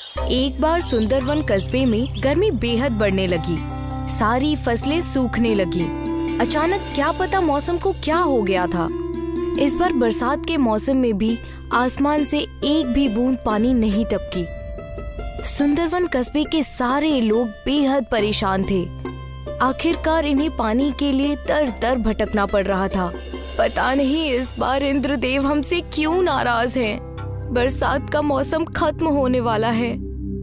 एक बार सुंदरवन कस्बे में गर्मी बेहद बढ़ने लगी। सारी फसलें सूखने लगी। अचानक क्या पता मौसम को क्या हो गया था। इस बार बरसात के मौसम में भी आसमान से एक भी बूंद पानी नहीं टपकी। सुंदरवन कस्बे के सारे लोग बेहद परेशान थे। आखिरकार इन्हें पानी के लिए दर दर भटकना पड़ रहा था। पता नहीं इस बार इंद्रदेव हमसे क्यों नाराज हैं। बरसात का मौसम खत्म होने वाला है,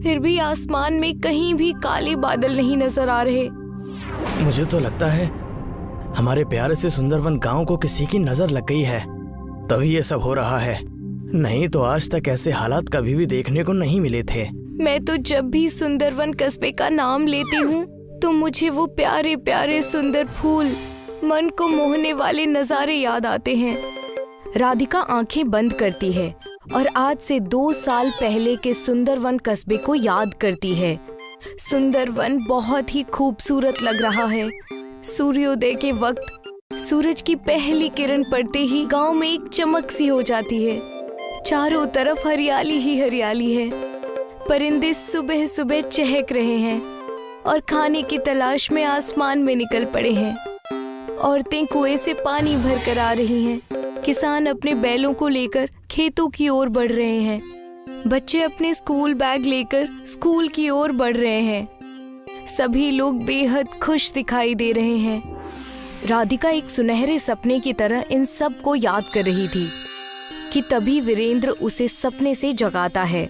फिर भी आसमान में कहीं भी काले बादल नहीं नजर आ रहे। मुझे तो लगता है हमारे प्यारे से सुंदरवन गांव को किसी की नजर लग गई है, तभी ये सब हो रहा है। नहीं तो आज तक ऐसे हालात कभी भी देखने को नहीं मिले थे। मैं तो जब भी सुंदरवन कस्बे का नाम लेती हूँ तो मुझे वो प्यारे प्यारे सुंदर फूल, मन को मोहने वाले नजारे याद आते हैं। राधिका आंखें बंद करती है और आज से 2 साल पहले के सुंदरवन कस्बे को याद करती है। सुंदरवन बहुत ही खूबसूरत लग रहा है। सूर्योदय के वक्त सूरज की पहली किरण पड़ते ही गांव में एक चमक सी हो जाती है। चारों तरफ हरियाली ही हरियाली है। परिंदे सुबह सुबह चहक रहे हैं और खाने की तलाश में आसमान में निकल पड़े हैं। औरतें कुएं से पानी भर कर आ रही हैं। किसान अपने बैलों को लेकर खेतों की ओर बढ़ रहे हैं। बच्चे अपने स्कूल बैग लेकर स्कूल की ओर बढ़ रहे हैं। सभी लोग बेहद खुश दिखाई दे रहे हैं। राधिका एक सुनहरे सपने की तरह इन सब को याद कर रही थी कि तभी वीरेंद्र उसे सपने से जगाता है।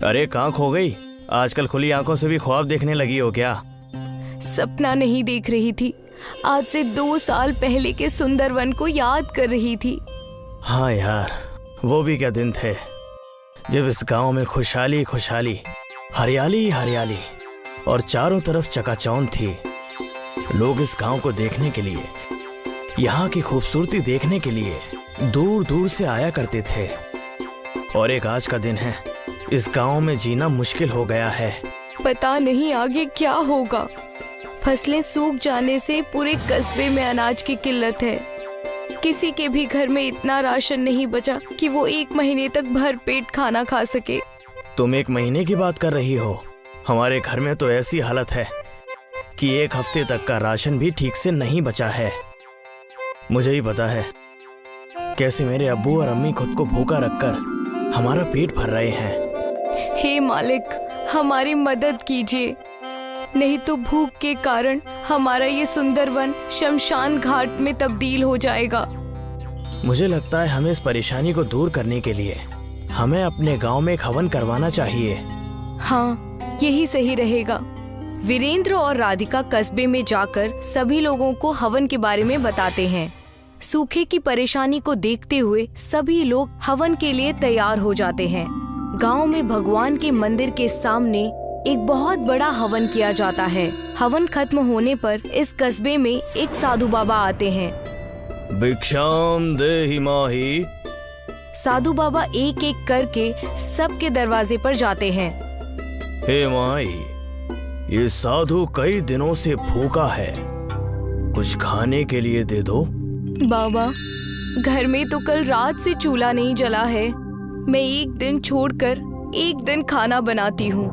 अरे कहाँ खो गई? आजकल खुली आंखों से भी ख्वाब देखने लगी हो क्या? सपना नहीं देख रही थी, आज से 2 साल पहले के सुंदरवन को याद कर रही थी। हाँ यार, वो भी क्या दिन थे जब इस गांव में खुशहाली खुशहाली, हरियाली हरियाली और चारों तरफ चकाचौंध थी। लोग इस गांव को देखने के लिए, यहाँ की खूबसूरती देखने के लिए दूर दूर से आया करते थे। और एक आज का दिन है, इस गांव में जीना मुश्किल हो गया है। पता नहीं आगे क्या होगा। फसलें सूख जाने से पूरे कस्बे में अनाज की किल्लत है। किसी के भी घर में इतना राशन नहीं बचा कि वो 1 महीने तक भर पेट खाना खा सके। तुम 1 महीने की बात कर रही हो? हमारे घर में तो ऐसी हालत है कि 1 हफ्ते तक का राशन भी ठीक से नहीं बचा है। मुझे ही पता है कैसे मेरे अब्बू और अम्मी खुद को भूखा रखकर हमारा पेट भर रहे हैं। हे मालिक, हमारी मदद कीजिए, नहीं तो भूख के कारण हमारा ये सुंदरवन शमशान घाट में तब्दील हो जाएगा। मुझे लगता है हमें इस परेशानी को दूर करने के लिए हमें अपने गांव में एक हवन करवाना चाहिए। हाँ, यही सही रहेगा। वीरेंद्र और राधिका कस्बे में जाकर सभी लोगों को हवन के बारे में बताते हैं। सूखे की परेशानी को देखते हुए सभी लोग हवन के लिए तैयार हो जाते हैं। गांव में भगवान के मंदिर के सामने एक बहुत बड़ा हवन किया जाता है। हवन खत्म होने पर इस कस्बे में एक साधु बाबा आते हैं। भिक्षाम देहि माहि। साधु बाबा एक एक करके सबके दरवाजे पर जाते हैं। हे माई, ये साधु कई दिनों से भूखा है, कुछ खाने के लिए दे दो। बाबा, घर में तो कल रात से चूल्हा नहीं जला है। मैं एक दिन छोड़कर एक दिन खाना बनाती हूँ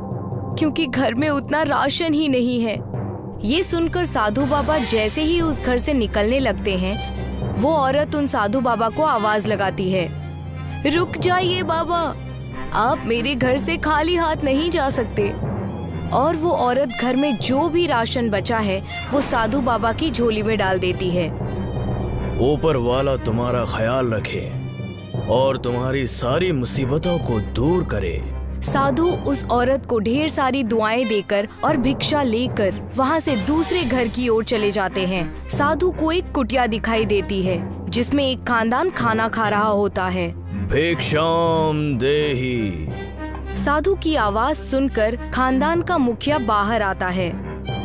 क्योंकि घर में उतना राशन ही नहीं है। ये सुनकर साधु बाबा जैसे ही उस घर से निकलने लगते हैं, वो औरत उन साधु बाबा को आवाज लगाती है, रुक जाइए बाबा, आप मेरे घर से खाली हाथ नहीं जा सकते। और वो औरत घर में जो भी राशन बचा है वो साधु बाबा की झोली में डाल देती है। ऊपर वाला तुम्हारा ख्याल रखे और तुम्हारी सारी मुसीबतों को दूर करे। साधु उस औरत को ढेर सारी दुआएं देकर और भिक्षा लेकर वहाँ से दूसरे घर की ओर चले जाते हैं। साधु को एक कुटिया दिखाई देती है जिसमें एक खानदान खाना खा रहा होता है। भिक्षाम देहि। साधु की आवाज सुनकर खानदान का मुखिया बाहर आता है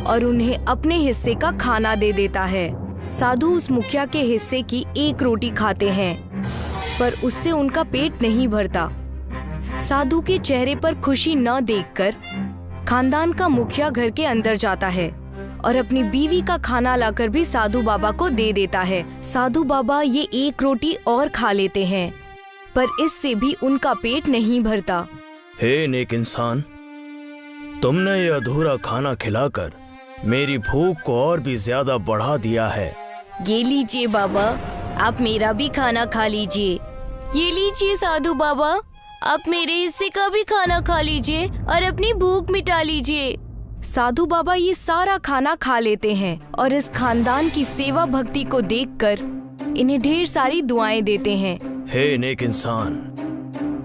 और उन्हें अपने हिस्से का खाना दे देता है। साधु उस मुखिया के हिस्से की 1 रोटी खाते हैं, पर उससे उनका पेट नहीं भरता। साधु के चेहरे पर खुशी न देखकर खानदान का मुखिया घर के अंदर जाता है और अपनी बीवी का खाना लाकर भी साधु बाबा को दे देता है। साधु बाबा ये 1 रोटी और खा लेते हैं, पर इससे भी उनका पेट नहीं भरता। हे नेक इंसान, तुमने ये अधूरा खाना खिलाकर मेरी भूख को और भी ज्यादा बढ़ा दिया है। ये लीजिए बाबा, आप मेरा भी खाना खा लीजिए। ये लीजिए साधु बाबा, आप मेरे हिस्से का भी खाना खा लीजिए और अपनी भूख मिटा लीजिए। साधु बाबा ये सारा खाना खा लेते हैं और इस खानदान की सेवा भक्ति को देखकर इन्हें ढेर सारी दुआएं देते हैं। हे नेक इंसान,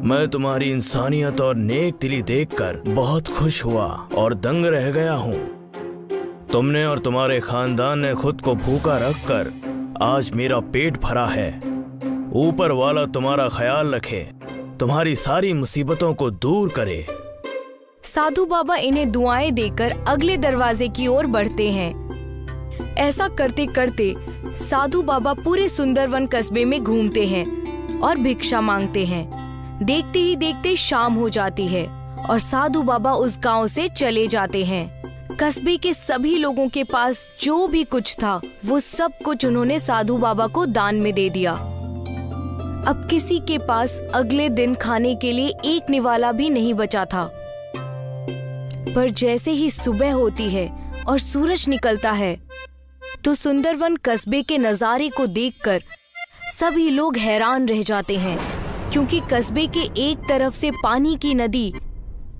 मैं तुम्हारी इंसानियत और नेक दिली देखकर बहुत खुश हुआ और दंग रह गया हूँ। तुमने और तुम्हारे खानदान ने खुद को भूखा रखकर आज मेरा पेट भरा है। ऊपर वाला तुम्हारा ख्याल रखे, तुम्हारी सारी मुसीबतों को दूर करे। साधु बाबा इन्हें दुआएं देकर अगले दरवाजे की ओर बढ़ते हैं। ऐसा करते करते साधु बाबा पूरे सुंदरवन कस्बे में घूमते हैं और भिक्षा मांगते हैं। देखते ही देखते शाम हो जाती है और साधु बाबा उस गांव से चले जाते हैं। कस्बे के सभी लोगों के पास जो भी कुछ था वो सब कुछ उन्होंने साधु बाबा को दान में दे दिया। अब किसी के पास अगले दिन खाने के लिए एक निवाला भी नहीं बचा था। पर जैसे ही सुबह होती है और सूरज निकलता है तो सुंदरवन कस्बे के नजारे को देखकर सभी लोग हैरान रह जाते हैं, क्योंकि कस्बे के एक तरफ से पानी की नदी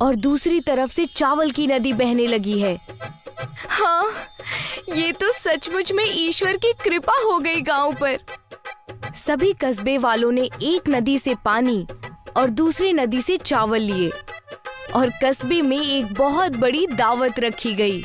और दूसरी तरफ से चावल की नदी बहने लगी है। हाँ, ये तो सचमुच में ईश्वर की कृपा हो गई गांव पर। सभी कस्बे वालों ने एक नदी से पानी और दूसरी नदी से चावल लिए और कस्बे में एक बहुत बड़ी दावत रखी गई।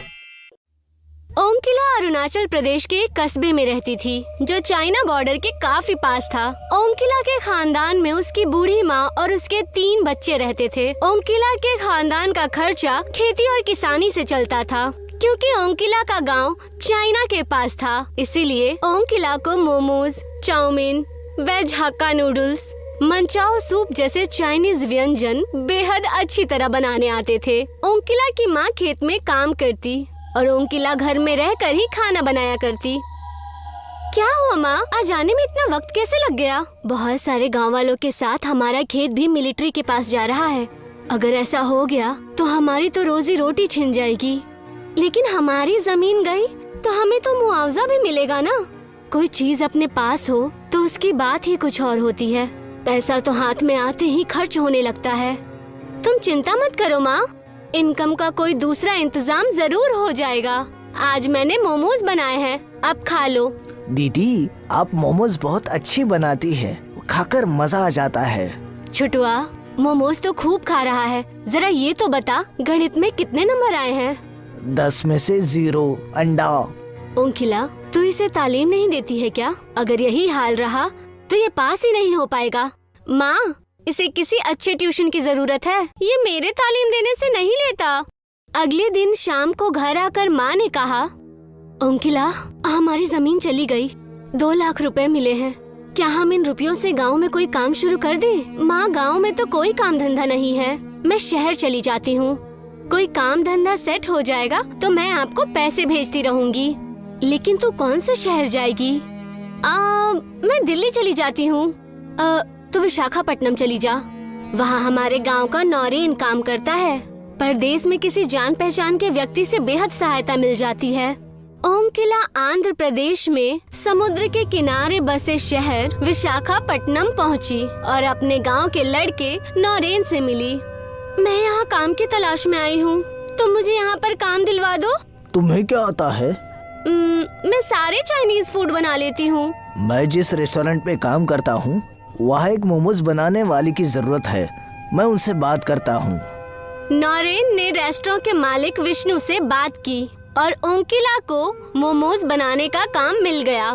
ओमकिला अरुणाचल प्रदेश के एक कस्बे में रहती थी जो चाइना बॉर्डर के काफी पास था। ओमकिला के खानदान में उसकी बूढ़ी माँ और उसके 3 बच्चे रहते थे। ओमकिला के खानदान का खर्चा खेती और किसानी से चलता था। क्योंकि ओमकिला का गांव चाइना के पास था, इसीलिए ओमकिला को momos, chow mein, veg hakka noodles, manchow soup जैसे चाइनीज व्यंजन बेहद अच्छी तरह बनाने आते थे। ओमकिला की माँ खेत में काम करती और ओमकिला घर में रहकर ही खाना बनाया करती। क्या हुआ माँ, आज आने में इतना वक्त कैसे लग गया? बहुत सारे गांव वालों के साथ हमारा खेत भी मिलिट्री के पास जा रहा है। अगर ऐसा हो गया तो हमारी तो रोजी रोटी छिन जाएगी। लेकिन हमारी जमीन गई तो हमें तो मुआवजा भी मिलेगा ना। कोई चीज अपने पास हो तो उसकी बात ही कुछ और होती है। पैसा तो हाथ में आते ही खर्च होने लगता है। तुम चिंता मत करो माँ, इनकम का कोई दूसरा इंतजाम जरूर हो जाएगा। आज मैंने मोमोज बनाए हैं, अब खा लो। दीदी, आप मोमोज बहुत अच्छी बनाती है, खाकर मजा आ जाता है। छुटुआ, मोमोज तो खूब खा रहा है। जरा ये तो बता, गणित में कितने नंबर आए हैं? 10 में से 0 अंडा। ओमकिला, तू इसे तालीम नहीं देती है क्या? अगर यही हाल रहा तो ये पास ही नहीं हो पाएगा। माँ, इसे किसी अच्छे ट्यूशन की जरूरत है, ये मेरे तालीम देने से नहीं लेता। अगले दिन शाम को घर आकर माँ ने कहा, ओमकिला, हमारी जमीन चली गई, 2 लाख रुपए मिले हैं। क्या हम इन रुपयों से गांव में कोई काम शुरू कर दें? माँ, गांव में तो कोई काम धंधा नहीं है, मैं शहर चली जाती हूँ। कोई काम धंधा सेट हो जाएगा तो मैं आपको पैसे भेजती रहूंगी। लेकिन तू कौन से शहर जाएगी? मैं दिल्ली चली जाती हूँ। तो विशाखापट्टनम चली जा, वहाँ हमारे गांव का नौरेन काम करता है। परदेश में किसी जान पहचान के व्यक्ति से बेहद सहायता मिल जाती है। ओमकिला आंध्र प्रदेश में समुद्र के किनारे बसे शहर विशाखापट्टनम पहुँची और अपने गांव के लड़के नौरेन से मिली। मैं यहाँ काम की तलाश में आई हूँ, तुम मुझे यहाँ पर काम दिलवा दो। तुम्हें क्या आता है? मैं सारे चाइनीज फूड बना लेती हूँ। मैं जिस रेस्टोरेंट में काम करता हूँ वहाँ एक मोमोज बनाने वाली की जरूरत है, मैं उनसे बात करता हूँ। नौरेन ने रेस्टोरेंट के मालिक विष्णु से बात की और ओमकिला को मोमोज बनाने का काम मिल गया।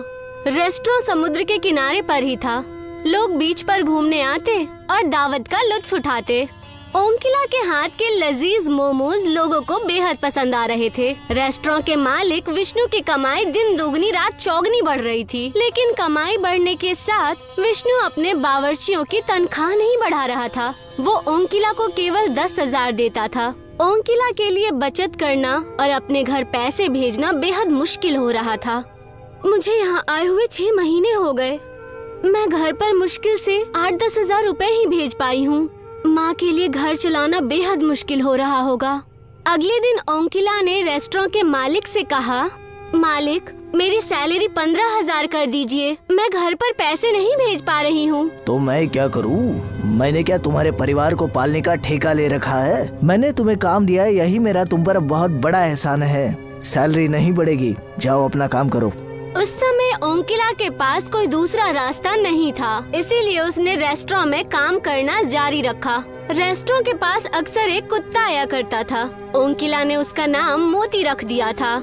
रेस्टोरेंट समुद्र के किनारे पर ही था। लोग बीच पर घूमने आते और दावत का लुत्फ उठाते। ओमकिला के हाथ के लजीज मोमोज लोगों को बेहद पसंद आ रहे थे। रेस्टोरेंट के मालिक विष्णु की कमाई दिन दोगुनी रात चौगनी बढ़ रही थी। लेकिन कमाई बढ़ने के साथ विष्णु अपने बावर्चियों की तनख्वाह नहीं बढ़ा रहा था। वो ओमकिला को केवल 10,000 देता था। ओमकिला के लिए बचत करना और अपने घर पैसे भेजना बेहद मुश्किल हो रहा था। मुझे यहाँ आए हुए 6 महीने हो गए। मैं घर पर मुश्किल से 8-10 हजार रुपए ही भेज पाई हूँ। माँ के लिए घर चलाना बेहद मुश्किल हो रहा होगा। अगले दिन ओंकिला ने रेस्टोरेंट के मालिक से कहा, मालिक मेरी सैलरी 15,000 कर दीजिए, मैं घर पर पैसे नहीं भेज पा रही हूँ। तो मैं क्या करूँ? मैंने क्या तुम्हारे परिवार को पालने का ठेका ले रखा है? मैंने तुम्हें काम दिया है, यही मेरा तुम पर बहुत बड़ा एहसान है। सैलरी नहीं बढ़ेगी, जाओ अपना काम करो। उस समय ओंकिला के पास कोई दूसरा रास्ता नहीं था, इसीलिए उसने रेस्टोरेंट में काम करना जारी रखा। रेस्टोरेंट के पास अक्सर एक कुत्ता आया करता था। ओंकिला ने उसका नाम मोती रख दिया था।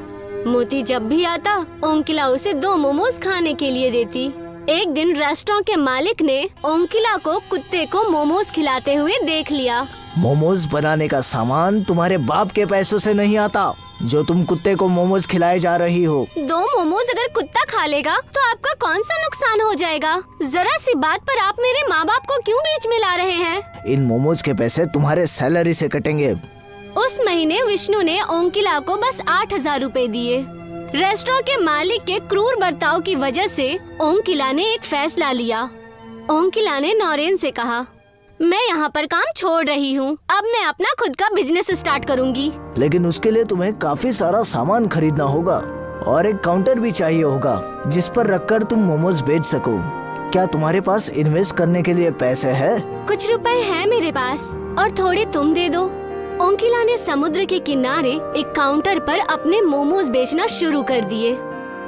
मोती जब भी आता, ओंकिला उसे 2 मोमोज खाने के लिए देती। एक दिन रेस्टोरेंट के मालिक ने ओंकिला को कुत्ते को मोमोज खिलाते हुए देख लिया। मोमोज बनाने का सामान तुम्हारे बाप के पैसों से नहीं आता, जो तुम कुत्ते को मोमोज खिलाए जा रही हो। 2 मोमोज अगर कुत्ता खा लेगा तो आपका कौन सा नुकसान हो जाएगा? जरा सी बात पर आप मेरे माँ बाप को क्यों बीच में ला रहे हैं? इन मोमोज के पैसे तुम्हारे सैलरी से कटेंगे। उस महीने विष्णु ने ओंकिला को बस 8,000 रुपए दिए। रेस्टोरेंट के मालिक के क्रूर बर्ताव की वजह से ओंकिला ने एक फैसला लिया। ओंकिला ने नौरेन से कहा, मैं यहाँ पर काम छोड़ रही हूँ, अब मैं अपना खुद का बिजनेस स्टार्ट करूँगी। लेकिन उसके लिए तुम्हें काफी सारा सामान खरीदना होगा और एक काउंटर भी चाहिए होगा जिस पर रखकर तुम मोमोज बेच सको। क्या तुम्हारे पास इन्वेस्ट करने के लिए पैसे है? कुछ रुपए हैं मेरे पास और थोड़े तुम दे दो। ओंकिला ने समुद्र के किनारे एक काउंटर पर अपने मोमोज बेचना शुरू कर दिए।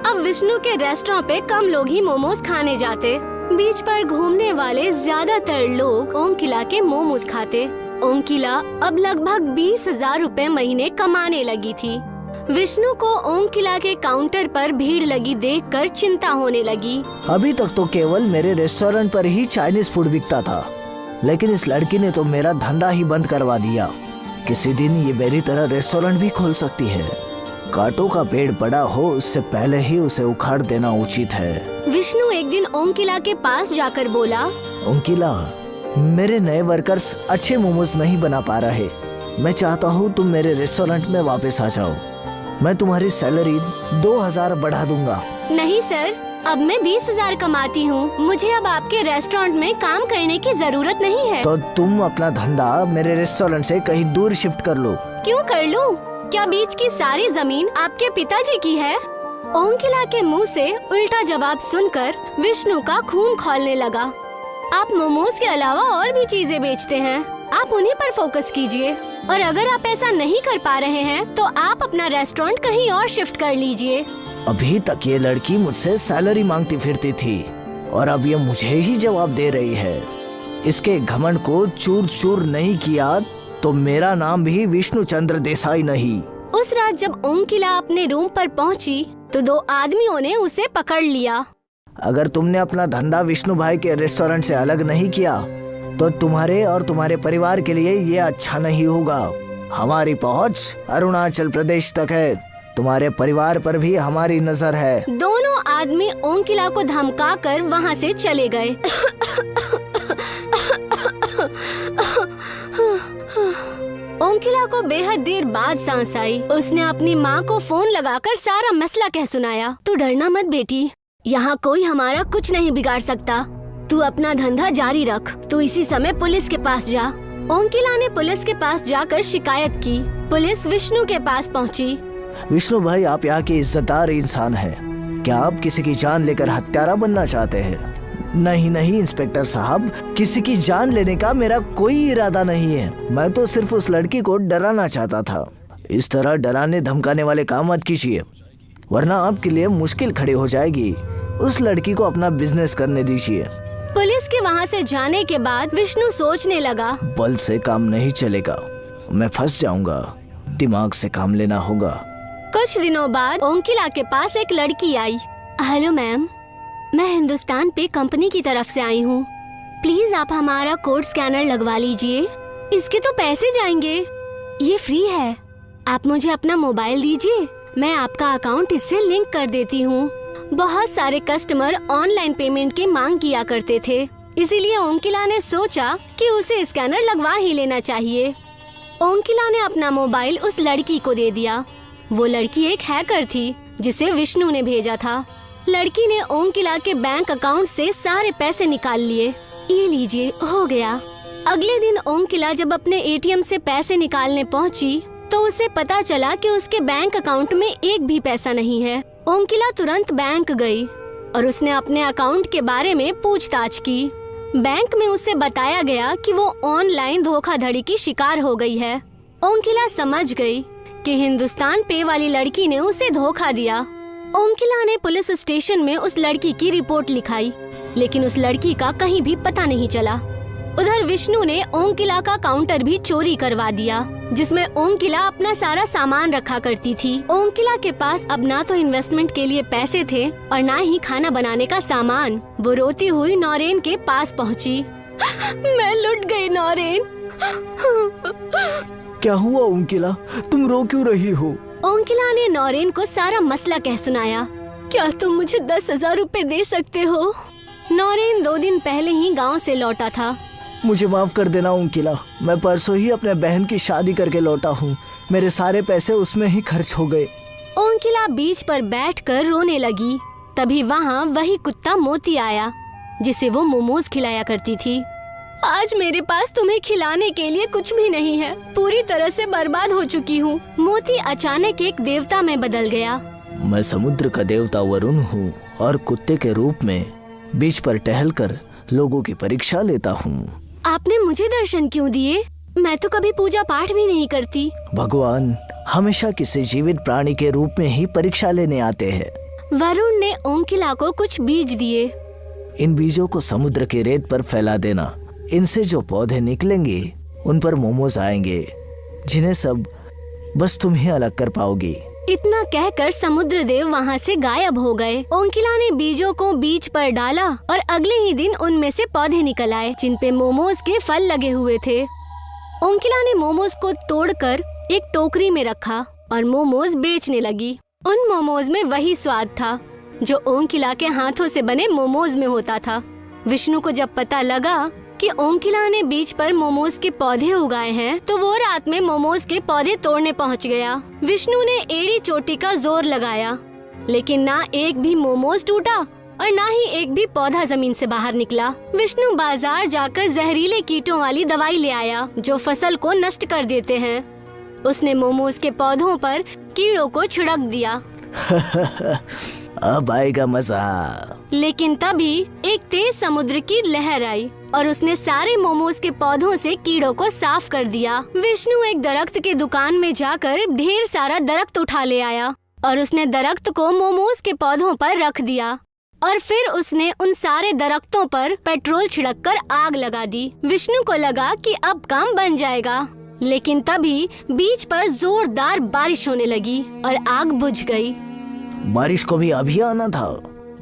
अब विष्णु के रेस्टोरेंट पे कम लोग ही मोमोज खाने जाते। बीच पर घूमने वाले ज्यादातर लोग ओंकिला के मोमोज खाते। ओंकिला अब लगभग 20,000 रुपए महीने कमाने लगी थी। विष्णु को ओंकिला के काउंटर पर भीड़ लगी देखकर चिंता होने लगी। अभी तक तो केवल मेरे रेस्टोरेंट पर ही चाइनीज फूड बिकता था, लेकिन इस लड़की ने तो मेरा धंधा ही बंद करवा दिया। किसी दिन ये मेरी तरह रेस्टोरेंट भी खोल सकती है। कांटों का पेड़ बड़ा हो उससे पहले ही उसे उखाड़ देना उचित है। विष्णु एक दिन ओंकिला के पास जाकर बोला, ओंकिला, मेरे नए वर्कर्स अच्छे मोमोज नहीं बना पा रहे। मैं चाहता हूँ तुम मेरे रेस्टोरेंट में वापस आ जाओ। मैं तुम्हारी सैलरी 2,000 बढ़ा दूंगा। नहीं सर, अब मैं 20,000 कमाती हूँ, मुझे अब आपके रेस्टोरेंट में काम करने की जरूरत नहीं है। तो तुम अपना धंधा मेरे रेस्टोरेंट से कहीं दूर शिफ्ट कर लो। क्यों कर लूँ? क्या बीच की सारी जमीन आपके पिताजी की है? ओंकिला के मुंह से उल्टा जवाब सुनकर विष्णु का खून खौलने लगा। आप मोमोज के अलावा और भी चीजें बेचते हैं, आप उन्हीं पर फोकस कीजिए। और अगर आप ऐसा नहीं कर पा रहे हैं तो आप अपना रेस्टोरेंट कहीं और शिफ्ट कर लीजिए। अभी तक ये लड़की मुझसे सैलरी मांगती फिरती थी और अब ये मुझे ही जवाब दे रही है। इसके घमंड को चूर चूर नहीं किया तो मेरा नाम भी विष्णु चंद्र देसाई नहीं। उस रात जब ओंकिला अपने रूम पर पहुंची तो 2 आदमियों ने उसे पकड़ लिया। अगर तुमने अपना धंधा विष्णु भाई के रेस्टोरेंट से अलग नहीं किया तो तुम्हारे और तुम्हारे परिवार के लिए ये अच्छा नहीं होगा। हमारी पहुंच अरुणाचल प्रदेश तक है, तुम्हारे परिवार पर भी हमारी नजर है। दोनों आदमी ओंकिला को धमकाकर वहाँ से चले गए। ओंकिला को बेहद देर बाद सांस आई। उसने अपनी माँ को फोन लगाकर सारा मसला कह सुनाया। तू डरना मत बेटी, यहाँ कोई हमारा कुछ नहीं बिगाड़ सकता। तू अपना धंधा जारी रख। तू इसी समय पुलिस के पास जा। ओंकिला ने पुलिस के पास जाकर शिकायत की। पुलिस विष्णु के पास पहुँची। विष्णु भाई, आप यहाँ के इज्जतदार इंसान हैं। क्या आप किसी की जान लेकर हत्यारा बनना चाहते हैं? नहीं नहीं इंस्पेक्टर साहब, किसी की जान लेने का मेरा कोई इरादा नहीं है। मैं तो सिर्फ उस लड़की को डराना चाहता था। इस तरह डराने धमकाने वाले काम मत कीजिए, वरना आपके लिए मुश्किल खड़ी हो जाएगी। उस लड़की को अपना बिजनेस करने दीजिए। पुलिस के वहाँ से जाने के बाद विष्णु सोचने लगा, बल से काम नहीं चलेगा, मैं फंस जाऊंगा। दिमाग से काम लेना होगा। कुछ दिनों बाद ओंकिला के पास एक लड़की आई। हेलो मैम, मैं हिंदुस्तान पे कंपनी की तरफ से आई हूँ। प्लीज आप हमारा कोड स्कैनर लगवा लीजिए। इसके तो पैसे जाएंगे, ये फ्री है। आप मुझे अपना मोबाइल दीजिए, मैं आपका अकाउंट इससे लिंक कर देती हूँ। बहुत सारे कस्टमर ऑनलाइन पेमेंट की मांग किया करते थे, इसीलिए ओंकिला ने सोचा कि उसे स्कैनर लगवा ही लेना चाहिए। ओंकिला ने अपना मोबाइल उस लड़की को दे दिया। वो लड़की एक हैकर थी जिसे विष्णु ने भेजा था। लड़की ने ओंकिला के बैंक अकाउंट से सारे पैसे निकाल लिए। ये लीजिए, हो गया। अगले दिन ओंकिला जब अपने एटीएम से पैसे निकालने पहुंची तो उसे पता चला कि उसके बैंक अकाउंट में एक भी पैसा नहीं है। ओंकिला तुरंत बैंक गई और उसने अपने अकाउंट के बारे में पूछताछ की। बैंक में उसे बताया गया कि वो ऑनलाइन धोखाधड़ी की शिकार हो गई है। ओंकिला समझ गई कि हिंदुस्तान पे वाली लड़की ने उसे धोखा दिया। ओंकिला ने पुलिस स्टेशन में उस लड़की की रिपोर्ट लिखाई, लेकिन उस लड़की का कहीं भी पता नहीं चला। उधर विष्णु ने ओंकिला का काउंटर भी चोरी करवा दिया, जिसमें ओंकिला अपना सारा सामान रखा करती थी। ओंकिला के पास अब ना तो इन्वेस्टमेंट के लिए पैसे थे और ना ही खाना बनाने का सामान। वो रोती हुई नौरेन के पास पहुंची। मैं लुट गई नौरेन। क्या हुआ ओंकिला, तुम रो क्यों रही हो? ओंकिला ने नौरेन को सारा मसला कह सुनाया। क्या तुम मुझे 10,000 रुपए दे सकते हो? नौरेन 2 दिन पहले ही गांव से लौटा था। मुझे माफ कर देना ओंकिला, मैं परसों ही अपने बहन की शादी करके लौटा हूँ। मेरे सारे पैसे उसमें ही खर्च हो गए। ओंकिला बीच पर बैठकर रोने लगी। तभी वहाँ वही कुत्ता मोती आया, जिसे वो मोमोज खिलाया करती थी। आज मेरे पास तुम्हें खिलाने के लिए कुछ भी नहीं है, पूरी तरह से बर्बाद हो चुकी हूँ। मोती अचानक एक देवता में बदल गया। मैं समुद्र का देवता वरुण हूँ और कुत्ते के रूप में बीच पर टहलकर लोगों की परीक्षा लेता हूँ। आपने मुझे दर्शन क्यों दिए? मैं तो कभी पूजा पाठ भी नहीं करती। भगवान हमेशा किसी जीवित प्राणी के रूप में ही परीक्षा लेने आते हैं। वरुण ने ओंकिला को कुछ बीज दिए। इन बीजों को समुद्र के रेत पर फैला देना। इनसे जो पौधे निकलेंगे उन पर मोमोज आएंगे, जिन्हें सब बस तुम ही अलग कर पाओगी। इतना कहकर समुद्र देव वहाँ से गायब हो गए। ओंकिला ने बीजों को बीज पर डाला और अगले ही दिन उनमें से पौधे निकल आए, जिन पे मोमोज के फल लगे हुए थे। ओंकिला ने मोमोज को तोड़कर एक टोकरी में रखा और मोमोज बेचने लगी। उन मोमोज में वही स्वाद था जो ओंकिला के हाथों से बने मोमोज में होता था। विष्णु को जब पता लगा कि ओंकिला ने बीच पर मोमोज के पौधे उगाए हैं, तो वो रात में मोमोज के पौधे तोड़ने पहुंच गया। विष्णु ने एड़ी चोटी का जोर लगाया, लेकिन ना एक भी मोमोज टूटा और ना ही एक भी पौधा जमीन से बाहर निकला। विष्णु बाजार जाकर जहरीले कीटों वाली दवाई ले आया, जो फसल को नष्ट कर देते हैं। उसने मोमोज के पौधों पर कीड़ों को छिड़क दिया। अब आएगा मजा। लेकिन तभी एक तेज समुद्र की लहर आई और उसने सारे मोमोज के पौधों से कीड़ों को साफ कर दिया। विष्णु एक दरख्त के दुकान में जाकर ढेर सारा दरख्त उठा ले आया और उसने दरख्त को मोमोज के पौधों पर रख दिया और फिर उसने उन सारे दरख्तों पर पेट्रोल छिड़ककर आग लगा दी। विष्णु को लगा कि अब काम बन जाएगा, लेकिन तभी बीच पर जोरदार बारिश होने लगी और आग बुझ गई। बारिश को भी अभी आना था।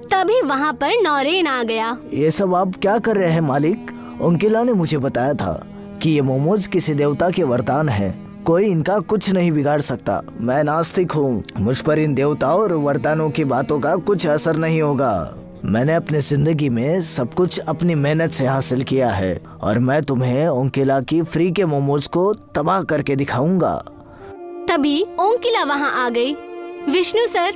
तभी वहाँ पर नौरेन आ गया। ये सब आप क्या कर रहे हैं मालिक? ओंकिला ने मुझे बताया था कि ये मोमोज किसी देवता के वरदान है, कोई इनका कुछ नहीं बिगाड़ सकता। मैं नास्तिक हूँ, मुझ पर इन देवताओं और वरदानों की बातों का कुछ असर नहीं होगा। मैंने अपने जिंदगी में सब कुछ अपनी मेहनत से हासिल किया है और मैं तुम्हें ओंकिला की फ्री के मोमोज को तबाह करके दिखाऊंगा। तभी ओंकिला वहाँ आ गई। विष्णु सर,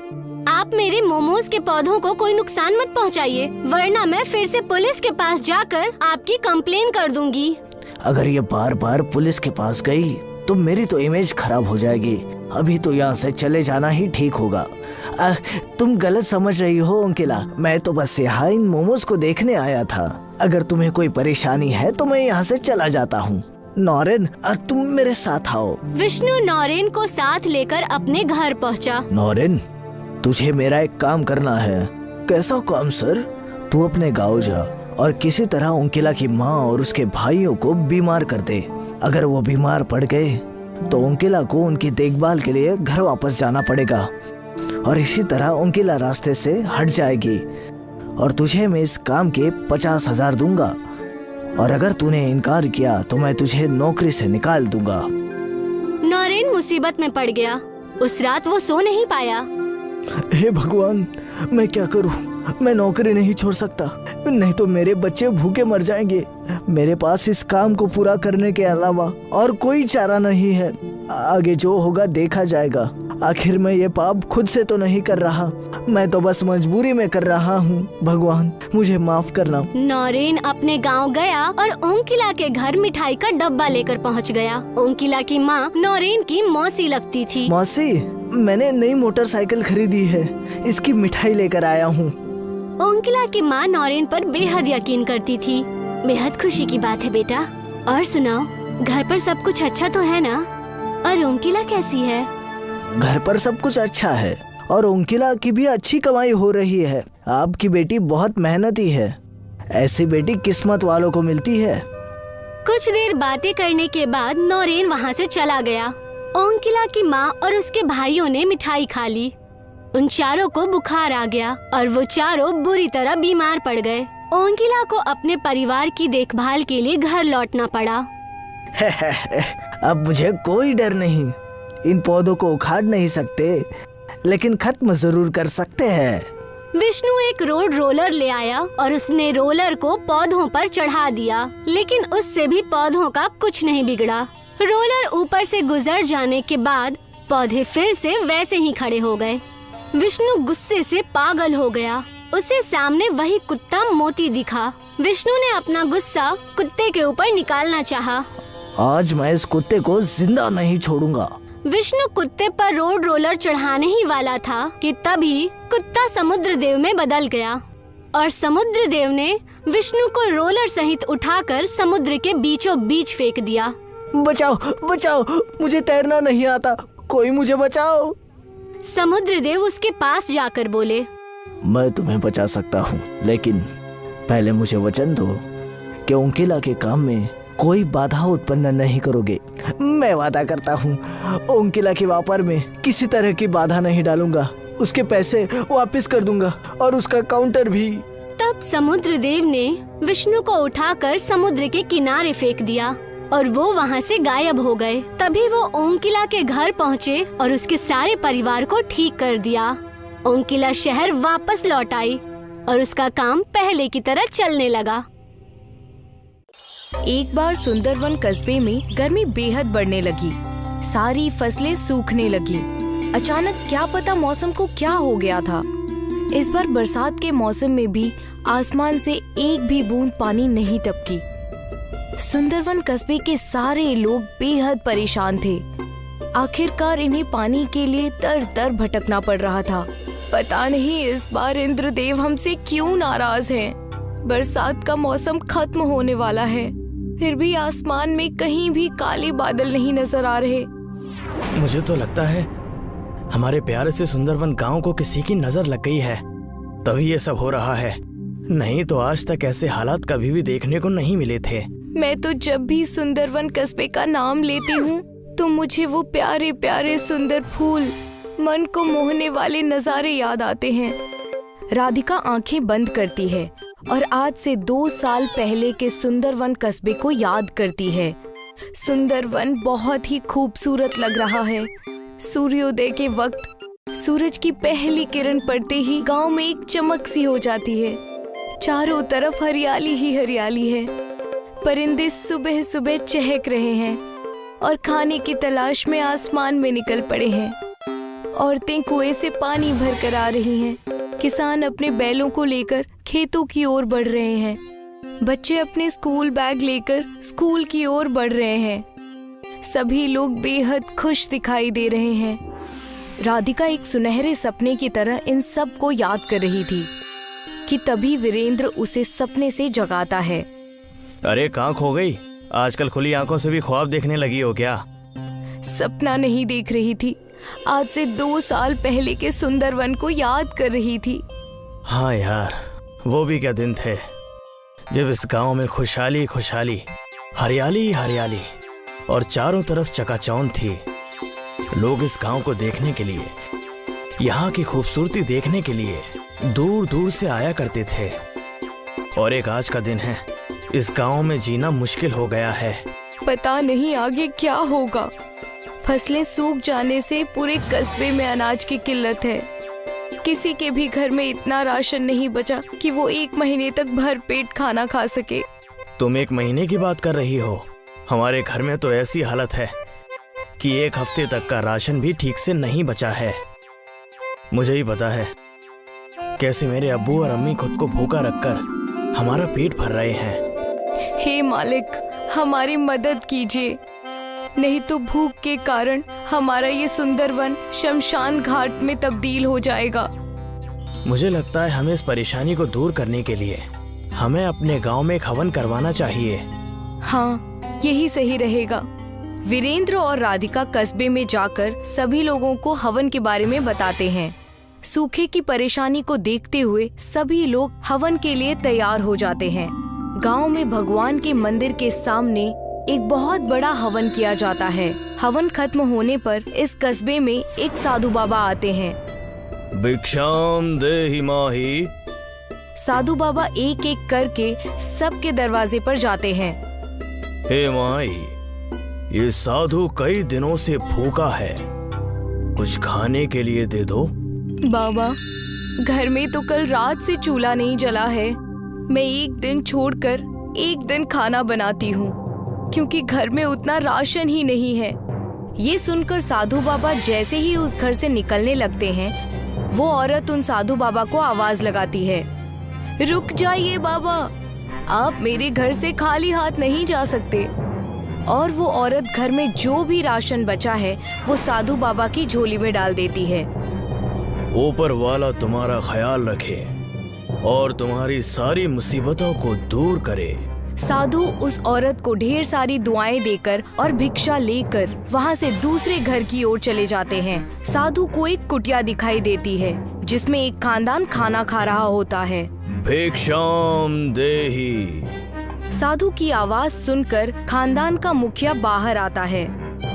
आप मेरे मोमोज के पौधों को कोई नुकसान मत पहुँचाइए, वरना मैं फिर से पुलिस के पास जाकर आपकी कंप्लेन कर दूंगी। अगर ये बार बार पुलिस के पास गई तो मेरी तो इमेज खराब हो जाएगी। अभी तो यहाँ से चले जाना ही ठीक होगा। तुम गलत समझ रही हो ओंकिला, मैं तो बस यहाँ इन मोमोज को देखने आया था। अगर तुम्हें कोई परेशानी है तो मैं यहाँ से चला जाता हूँ। नौरेन, तुम मेरे साथ आओ। विष्णु नौरेन को साथ लेकर अपने घर पहुँचा। नौरेन, तुझे मेरा एक काम करना है। कैसा काम सर? तू अपने गाँव जा और किसी तरह ओंकिला की माँ और उसके भाइयों को बीमार कर दे। अगर वो बीमार पड़ गए तो ओंकिला को उनकी देखभाल के लिए घर वापस जाना पड़ेगा और इसी तरह ओंकिला रास्ते से हट जाएगी और तुझे मैं इस काम के 50,000 दूंगा और अगर तूने इनकार किया तो मैं तुझे नौकरी से निकाल दूंगा। नौरेन मुसीबत में पड़ गया। उस रात वो सो नहीं पाया। हे भगवान, मैं क्या करूं? मैं नौकरी नहीं छोड़ सकता, नहीं तो मेरे बच्चे भूखे मर जाएंगे। मेरे पास इस काम को पूरा करने के अलावा और कोई चारा नहीं है। आगे जो होगा देखा जाएगा। आखिर मैं ये पाप खुद से तो नहीं कर रहा, मैं तो बस मजबूरी में कर रहा हूँ। भगवान मुझे माफ करना। नौरेन अपने गांव गया और ओंकिला के घर मिठाई का डब्बा लेकर पहुंच गया। ओंकिला की माँ नौरेन की मौसी लगती थी। मौसी, मैंने नई मोटरसाइकिल खरीदी है, इसकी मिठाई लेकर आया हूँ। ओंकिला की माँ नौरेन पर बेहद यकीन करती थी। बेहद खुशी की बात है बेटा। और सुनाओ, घर पर सब कुछ अच्छा तो है ना? और ओंकिला कैसी है? घर पर सब कुछ अच्छा है और ओंकिला की भी अच्छी कमाई हो रही है। आपकी बेटी बहुत मेहनती है, ऐसी बेटी किस्मत वालों को मिलती है। कुछ देर बातें करने के बाद नौरेन वहाँ से चला गया। ओंकिला की माँ और उसके भाइयों ने मिठाई खा ली। उन चारों को बुखार आ गया और वो चारों बुरी तरह बीमार पड़ गए। ओंकिला को अपने परिवार की देखभाल के लिए घर लौटना पड़ा। अब मुझे कोई डर नहीं। इन पौधों को उखाड़ नहीं सकते, लेकिन खत्म जरूर कर सकते हैं। विष्णु एक रोड रोलर ले आया और उसने रोलर को पौधों पर चढ़ा दिया, लेकिन उससे भी पौधों का कुछ नहीं बिगड़ा। रोलर ऊपर से गुजर जाने के बाद पौधे फिर से वैसे ही खड़े हो गए। विष्णु गुस्से से पागल हो गया। उसे सामने वही कुत्ता मोती दिखा। विष्णु ने अपना गुस्सा कुत्ते के ऊपर निकालना चाहा। आज मैं इस कुत्ते को जिंदा नहीं छोड़ूंगा। विष्णु कुत्ते पर रोड रोलर चढ़ाने ही वाला था कि तभी कुत्ता समुद्र देव में बदल गया और समुद्र देव ने विष्णु को रोलर सहित उठाकर समुद्र के बीचों बीच फेंक दिया। बचाओ बचाओ, मुझे तैरना नहीं आता, कोई मुझे बचाओ। समुद्र देव उसके पास जाकर बोले, मैं तुम्हें बचा सकता हूँ, लेकिन पहले मुझे वचन दो कि ओंकिला के काम में कोई बाधा उत्पन्न नहीं करोगे। मैं वादा करता हूँ, ओंकिला के व्यापार में किसी तरह की बाधा नहीं डालूंगा। उसके पैसे वापस कर दूंगा और उसका काउंटर भी। तब समुद्र देव ने विष्णु को उठाकर समुद्र के किनारे फेंक दिया और वो वहाँ से गायब हो गए। तभी वो ओंकिला के घर पहुँचे और उसके सारे परिवार को ठीक कर दिया। ओंकिला शहर वापस लौट आई और उसका काम पहले की तरह चलने लगा। एक बार सुंदरवन कस्बे में गर्मी बेहद बढ़ने लगी। सारी फसलें सूखने लगी। अचानक क्या पता मौसम को क्या हो गया था। इस बार बरसात के मौसम में भी आसमान से एक भी बूंद पानी नहीं टपकी। सुंदरवन कस्बे के सारे लोग बेहद परेशान थे। आखिरकार इन्हें पानी के लिए दर दर भटकना पड़ रहा था। पता नहीं इस बार इंद्रदेव हमसे क्यों नाराज हैं। बरसात का मौसम खत्म होने वाला है, फिर भी आसमान में कहीं भी काले बादल नहीं नजर आ रहे। मुझे तो लगता है हमारे प्यारे से सुंदरवन गांव को किसी की नजर लग गई है, तभी ये सब हो रहा है। नहीं तो आज तक ऐसे हालात कभी भी देखने को नहीं मिले थे। मैं तो जब भी सुंदरवन कस्बे का नाम लेती हूँ तो मुझे वो प्यारे प्यारे सुंदर फूल, मन को मोहने वाले नजारे याद आते हैं। राधिका आंखें बंद करती है और आज से 2 साल पहले के सुंदरवन कस्बे को याद करती है। सुंदरवन बहुत ही खूबसूरत लग रहा है। सूर्योदय के वक्त सूरज की पहली किरण पड़ते ही गांव में एक चमक सी हो जाती है। चारों तरफ हरियाली ही हरियाली है। परिंदे सुबह सुबह चहक रहे हैं और खाने की तलाश में आसमान में निकल पड़े हैं। औरतें कुएं से पानी भर कर आ रही हैं। किसान अपने बैलों को लेकर खेतों की ओर बढ़ रहे हैं। बच्चे अपने स्कूल बैग लेकर स्कूल की ओर बढ़ रहे हैं। सभी लोग बेहद खुश दिखाई दे रहे हैं। राधिका एक सुनहरे सपने की तरह इन सब को याद कर रही थी कि तभी वीरेंद्र उसे सपने से जगाता है। अरे कहाँ खो गई? आजकल खुली आंखों से भी ख्वाब देखने लगी हो क्या? सपना नहीं देख रही थी, आज से 2 साल पहले के सुंदरवन को याद कर रही थी। हाँ यार, वो भी क्या दिन थे जब इस गांव में खुशहाली खुशहाली, हरियाली हरियाली और चारों तरफ चकाचौंध थी। लोग इस गांव को देखने के लिए, यहाँ की खूबसूरती देखने के लिए दूर दूर से आया करते थे। और एक आज का दिन है, इस गांव में जीना मुश्किल हो गया है। पता नहीं आगे क्या होगा। फसलें सूख जाने से पूरे कस्बे में अनाज की किल्लत है। किसी के भी घर में इतना राशन नहीं बचा कि वो 1 महीने तक भर पेट खाना खा सके। तुम 1 महीने की बात कर रही हो? हमारे घर में तो ऐसी हालत है कि 1 हफ्ते तक का राशन भी ठीक से नहीं बचा है। मुझे ही पता है कैसे मेरे अब्बू और अम्मी खुद को भूखा रखकर हमारा पेट भर रहे हैं। हे मालिक, हमारी मदद कीजिए, नहीं तो भूख के कारण हमारा ये सुंदर वन शमशान घाट में तब्दील हो जाएगा। मुझे लगता है हमें इस परेशानी को दूर करने के लिए हमें अपने गांव में एक हवन करवाना चाहिए। हाँ, यही सही रहेगा। वीरेंद्र और राधिका कस्बे में जाकर सभी लोगों को हवन के बारे में बताते हैं। सूखे की परेशानी को देखते हुए सभी लोग हवन के लिए तैयार हो जाते हैं। गांव में भगवान के मंदिर के सामने एक बहुत बड़ा हवन किया जाता है। हवन खत्म होने पर इस कस्बे में एक साधु बाबा आते हैं। भिक्षाम देहि माहि। साधु बाबा एक एक करके सबके दरवाजे पर जाते हैं। हे माई, ये साधु कई दिनों से भूखा है, कुछ खाने के लिए दे दो। बाबा, घर में तो कल रात से चूल्हा नहीं जला है। मैं एक दिन छोड़कर एक दिन खाना बनाती हूँ, क्योंकि घर में उतना राशन ही नहीं है। ये सुनकर साधु बाबा जैसे ही उस घर से निकलने लगते हैं, वो औरत उन साधु बाबा को आवाज लगाती है, रुक जाइए बाबा, आप मेरे घर से खाली हाथ नहीं जा सकते। और वो औरत घर में जो भी राशन बचा है वो साधु बाबा की झोली में डाल देती है। ऊपर वाला तुम्हारा ख्याल रखे और तुम्हारी सारी मुसीबतों को दूर करे। साधु उस औरत को ढेर सारी दुआएं देकर और भिक्षा लेकर वहाँ से दूसरे घर की ओर चले जाते हैं। साधु को एक कुटिया दिखाई देती है जिसमें एक खानदान खाना खा रहा होता है। भिक्षाम देहि। साधु की आवाज सुनकर खानदान का मुखिया बाहर आता है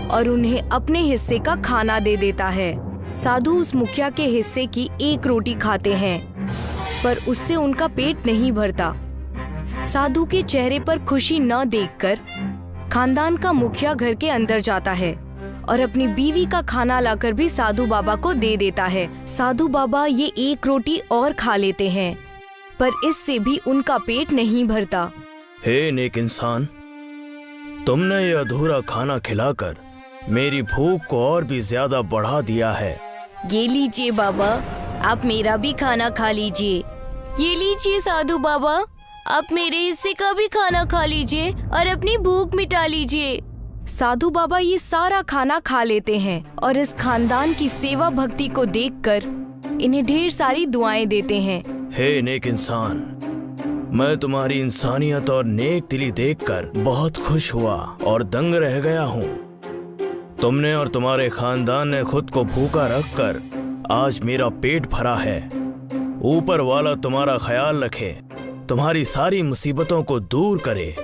और उन्हें अपने हिस्से का खाना दे देता है। साधु उस मुखिया के हिस्से की एक रोटी खाते हैं, पर उससे उनका पेट नहीं भरता। साधु के चेहरे पर खुशी न देखकर खानदान का मुखिया घर के अंदर जाता है और अपनी बीवी का खाना लाकर भी साधु बाबा को दे देता है। साधु बाबा ये एक रोटी और खा लेते हैं, पर इससे भी उनका पेट नहीं भरता। हे नेक इंसान, तुमने ये अधूरा खाना खिलाकर मेरी भूख को और भी ज्यादा बढ़ा दिया है। ये लीजिए बाबा, आप मेरा भी खाना खा लीजिए। ये लीजिए साधु बाबा, आप मेरे हिस्से का भी खाना खा लीजिए और अपनी भूख मिटा लीजिए। साधु बाबा ये सारा खाना खा लेते हैं और इस खानदान की सेवा भक्ति को देखकर इन्हें ढेर सारी दुआएं देते हैं। हे नेक इंसान, मैं तुम्हारी इंसानियत और नेक दिली देखकर बहुत खुश हुआ और दंग रह गया हूँ। तुमने और तुम्हारे खानदान ने खुद को भूखा रखकर आज मेरा पेट भरा है। ऊपर वाला तुम्हारा ख्याल रखे, तुम्हारी सारी मुसीबतों को दूर करे।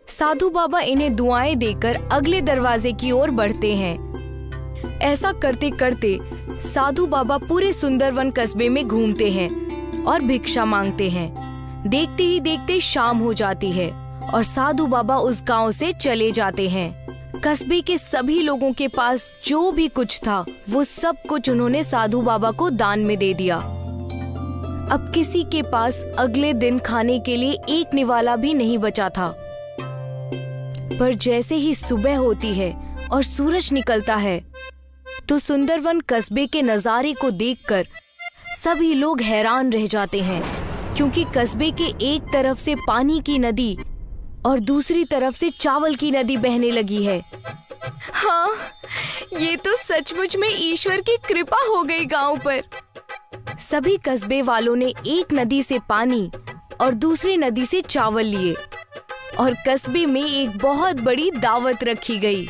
साधु बाबा इन्हें दुआएं देकर अगले दरवाजे की ओर बढ़ते हैं। ऐसा करते करते साधु बाबा पूरे सुंदरवन कस्बे में घूमते हैं और भिक्षा मांगते हैं। देखते ही देखते शाम हो जाती है और साधु बाबा उस गांव से चले जाते हैं। कस्बे के सभी लोगों के पास जो भी कुछ था वो सब कुछ उन्होंने साधु बाबा को दान में दे दिया। अब किसी के पास अगले दिन खाने के लिए एक निवाला भी नहीं बचा था। पर जैसे ही सुबह होती है और सूरज निकलता है तो सुंदरवन कस्बे के नजारे को देखकर सभी लोग हैरान रह जाते हैं, क्योंकि कस्बे के एक तरफ से पानी की नदी और दूसरी तरफ से चावल की नदी बहने लगी है। हाँ, ये तो सचमुच में ईश्वर की कृपा हो गई गांव पर। सभी कस्बे वालों ने एक नदी से पानी और दूसरी नदी से चावल लिए और कस्बे में एक बहुत बड़ी दावत रखी गई।